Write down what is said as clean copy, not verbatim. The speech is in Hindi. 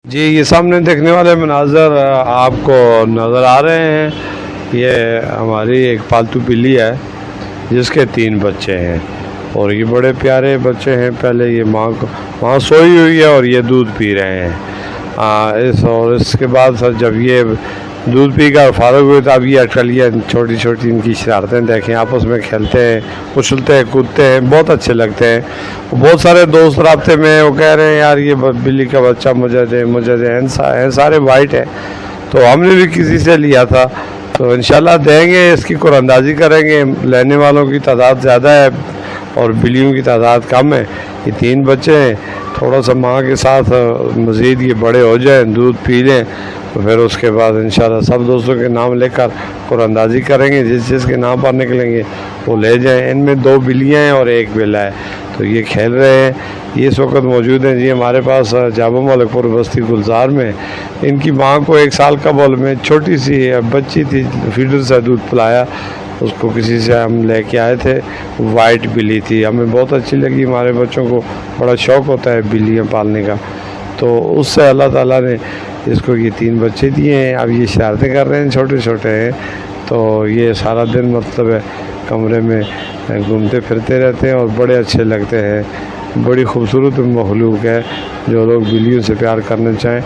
जी, ये सामने देखने वाले मनाज़र आपको नज़र आ रहे हैं। ये हमारी एक पालतू बिल्ली है जिसके 3 बच्चे हैं और ये बड़े प्यारे बच्चे हैं। पहले ये माँ सोई हुई है और ये दूध पी रहे हैं। इसके बाद सर जब ये दूध पी कर फारग हुए तो अब ये अटकलियाँ छोटी छोटी इनकी शरारतें देखें, आपस में खेलते हैं, उछलते हैं, कूदते हैं, बहुत अच्छे लगते हैं। बहुत सारे दोस्त राब्ते में वो कह रहे हैं यार ये बिल्ली का बच्चा मुझे दे हैं सारे वाइट है। तो हमने भी किसी से लिया था तो इंशाल्लाह देंगे, इसकी कुरअंदाजी करेंगे। लेने वालों की तादाद ज़्यादा है और बिल्लियों की तादाद कम है। ये 3 बच्चे हैं, थोड़ा सा माँ के साथ मज़ीद ये बड़े हो जाएं, दूध पी लें तो फिर उसके बाद इंशाल्लाह सब दोस्तों के नाम लेकर कुरअंदाजी करेंगे। जिस के नाम पर निकलेंगे वो ले जाएं। इनमें 2 बिल्लियाँ हैं और 1 बिल्ला है। तो ये खेल रहे हैं, ये इस वक्त मौजूद हैं जी हमारे पास जाबा मलिकपुर बस्ती गुलजार में। इनकी माँ को 1 साल कबल में छोटी सी बच्ची थी, फीडर से दूध पिलाया, उसको किसी से हम लेके आए थे। वाइट बिल्ली थी, हमें बहुत अच्छी लगी। हमारे बच्चों को बड़ा शौक़ होता है बिल्लियाँ पालने का, तो उससे अल्लाह ताला ने इसको ये 3 बच्चे दिए हैं। अब ये शरारतें कर रहे हैं, छोटे छोटे हैं, तो ये सारा दिन मतलब है कमरे में घूमते फिरते रहते हैं और बड़े अच्छे लगते हैं। बड़ी खूबसूरत मखलूक है। जो लोग बिल्लियों से प्यार करना चाहें